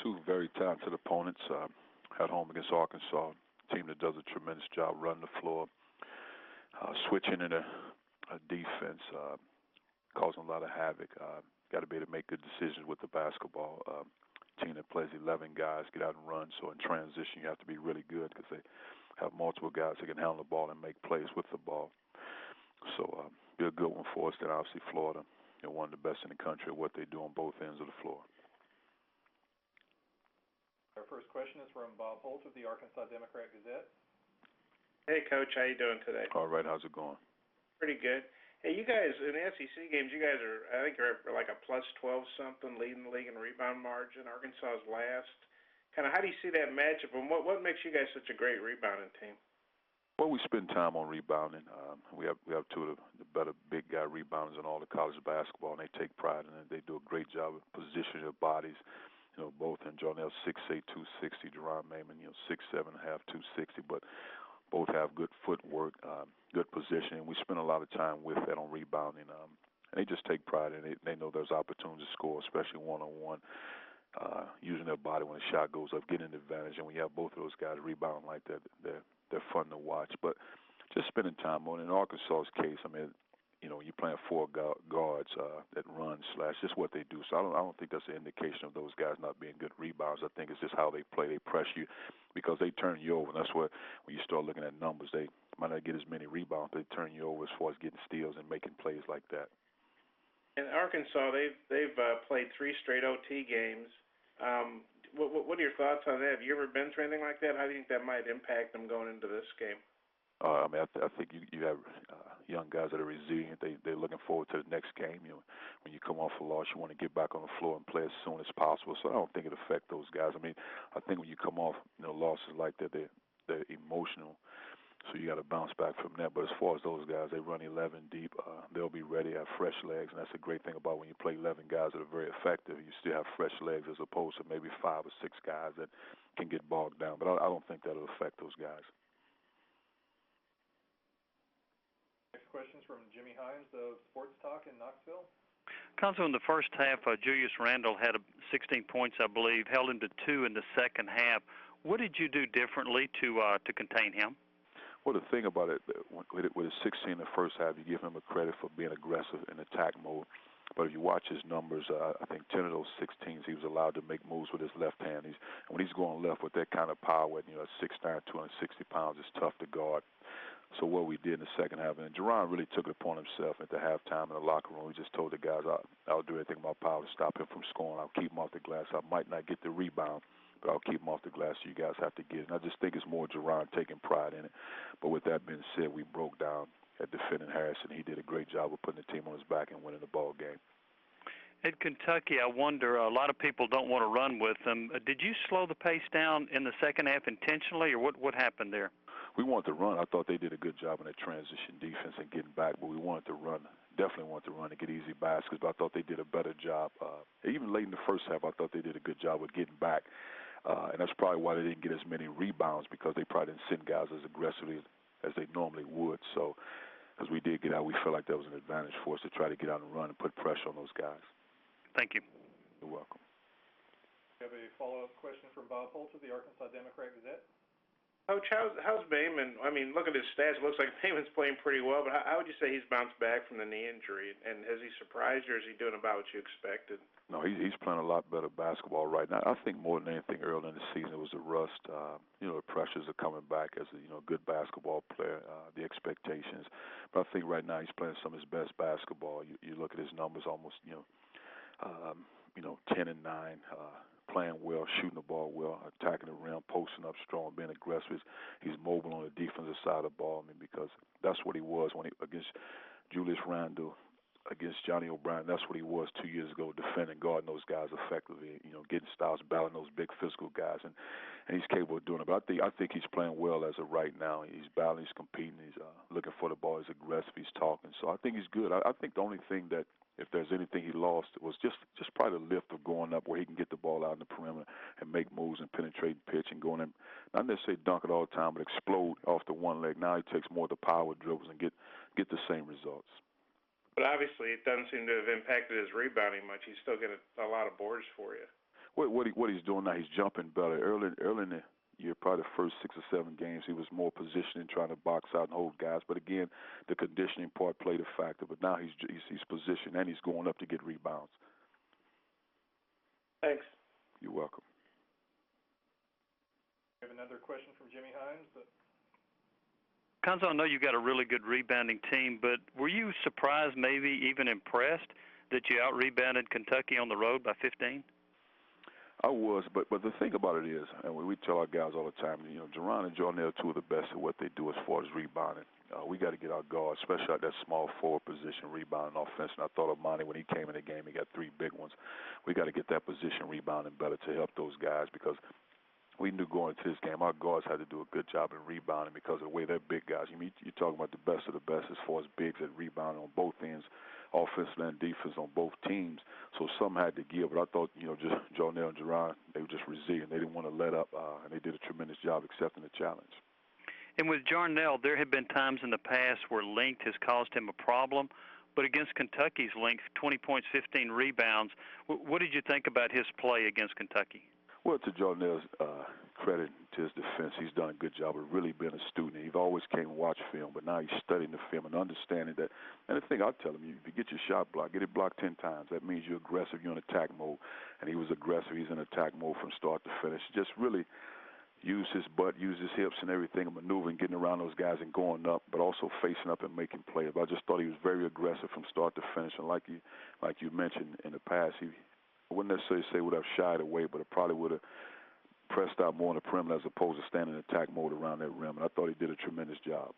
Two very talented opponents at home against Arkansas, a team that does a tremendous job running the floor, switching in a defense, causing a lot of havoc. Got to be able to make good decisions with the basketball. Team that plays 11 guys, get out and run. So in transition, you have to be really good because they have multiple guys that can handle the ball and make plays with the ball. So be a good one for us. Then obviously Florida, one of the best in the country at what they do on both ends of the floor. Our first question is from Bob Holt of the Arkansas Democrat-Gazette. Hey, Coach, how you doing today? All right, how's it going? Pretty good. Hey, you guys, in the SEC games, you guys are, I think you're like a plus 12 something, leading the league in rebound margin. Arkansas is last. Kind of how do you see that matchup, and what makes you guys such a great rebounding team? Well, we spend time on rebounding. We have two of the better big guy rebounders in all of college basketball, and they take pride in it. They do a great job of positioning their bodies. Both in Jarnell 6'8", 260, Jerron Mayman, 6'7", 260, but both have good footwork, good positioning. We spend a lot of time with that on rebounding. And they just take pride in it. They know there's opportunities to score, especially one-on-one, using their body when the shot goes up, getting an advantage. And when you have both of those guys rebound like that, they're fun to watch. But just spending time on it. In Arkansas's case, I mean, you're playing four guards that run / just what they do. So I don't think that's an indication of those guys not being good rebounders. I think it's just how they play. They press you because they turn you over. And that's what when you start looking at numbers, they might not get as many rebounds, but they turn you over as far as getting steals and making plays like that. In Arkansas, they've played 3 straight OT games. What are your thoughts on that? Have you ever been through anything like that? How do you think that might impact them going into this game? I think you have young guys that are resilient. They're looking forward to the next game. When you come off a loss, you want to get back on the floor and play as soon as possible. So I don't think it affects those guys. I mean, I think when you come off losses like that, they're emotional. So you got to bounce back from that. But as far as those guys, they run 11 deep. They'll be ready, have fresh legs, and that's a great thing about when you play 11 guys that are very effective. You still have fresh legs as opposed to maybe 5 or 6 guys that can get bogged down. But I don't think that'll affect those guys. Next question is from Jimmy Himes of Sports Talk in Knoxville. Cuonzo, in the first half, Julius Randle had 16 points, I believe, held him to 2 in the second half. What did you do differently to contain him? Well, the thing about it, with his 16 in the first half, you give him a credit for being aggressive in attack mode. But if you watch his numbers, I think 10 of those 16s, he was allowed to make moves with his left hand. And when he's going left with that kind of power, 6'9", 260 pounds, it's tough to guard. So what we did in the second half, and Jerron really took it upon himself at the halftime in the locker room. We just told the guys, I'll do everything in my power to stop him from scoring. I'll keep him off the glass. I might not get the rebound, but I'll keep him off the glass so you guys have to get it. And I just think it's more Jerron taking pride in it. But with that being said, we broke down at defending Harrison. He did a great job of putting the team on his back and winning the ball game. At Kentucky, I wonder, a lot of people don't want to run with them. Did you slow the pace down in the second half intentionally, or what happened there? We wanted to run. I thought they did a good job in that transition defense and getting back, but we wanted to run. Definitely wanted to run and get easy baskets, but I thought they did a better job. Even late in the first half, I thought they did a good job of getting back, and that's probably why they didn't get as many rebounds, because they probably didn't send guys as aggressively as they normally would. So as we did get out, we felt like that was an advantage for us to try to get out and run and put pressure on those guys. Thank you. You're welcome. We have a follow-up question from Bob Holt of the Arkansas Democrat-Gazette. Coach, how's Bayman? I mean, look at his stats. It looks like Bayman's playing pretty well, but how would you say he's bounced back from the knee injury? And has he surprised you, or is he doing about what you expected? No, he's playing a lot better basketball right now. I think more than anything early in the season it was the rust. The pressures are coming back as a good basketball player, the expectations. But I think right now he's playing some of his best basketball. You look at his numbers, almost 10 and 9. Playing well, shooting the ball well, attacking the rim, posting up strong, being aggressive. He's mobile on the defensive side of the ball. I mean, because that's what he was when against Julius Randle, against Johnny O'Brien. That's what he was 2 years ago, defending, guarding those guys effectively. Getting styles, battling those big physical guys, and he's capable of doing it. But I think he's playing well as of right now. He's battling, he's competing, he's looking for the ball, he's aggressive, he's talking. So I think he's good. I think the only thing that, if there's anything he lost, it was just probably the lift of going up where he can get the ball out in the perimeter and make moves and penetrate and pitch and going in, not necessarily dunk it all the time, but explode off the one leg. Now he takes more of the power dribbles and get the same results. But obviously it doesn't seem to have impacted his rebounding much. He's still getting a lot of boards for you. What he's doing now, he's jumping better. Early in the year, probably the first 6 or 7 games, he was more positioning, trying to box out and hold guys. But again, the conditioning part played a factor. But now he's positioned and he's going up to get rebounds. Thanks. You're welcome. We have another question from Jimmy Hines. Cuonzo, I know you got a really good rebounding team, but were you surprised, maybe even impressed, that you out-rebounded Kentucky on the road by 15? I was, but the thing about it is, and we tell our guys all the time, Jerron and Jornell are two of the best at what they do as far as rebounding. We got to get our guards, especially at that small forward position, rebounding offense. And I thought of Monty when he came in the game, he got 3 big ones. We got to get that position rebounding better to help those guys because we knew going into this game our guards had to do a good job in rebounding because of the way they're big guys. You're talking about the best of the best as far as bigs at rebounding on both ends, offense and defense on both teams. So some had to give, but I thought, just Jonell and Jerron, they were just resilient. They didn't want to let up, and they did a tremendous job accepting the challenge. And with Jarnell, there have been times in the past where length has caused him a problem, but against Kentucky's length, 20 points, 15 rebounds, what did you think about his play against Kentucky? Well, to Jarnell's credit, to his defense, he's done a good job of really being a student. He always came and watched film, but now he's studying the film and understanding that. And the thing I tell him, if you get your shot blocked, get it blocked 10 times. That means you're aggressive, you're in attack mode. And he was aggressive. He's in attack mode from start to finish. Just really use his butt, use his hips and everything, and maneuvering, getting around those guys and going up, but also facing up and making plays. But I just thought he was very aggressive from start to finish. And like you mentioned in the past, I wouldn't necessarily say would have shied away, but it probably would have pressed out more on the perimeter as opposed to standing in attack mode around that rim. And I thought he did a tremendous job.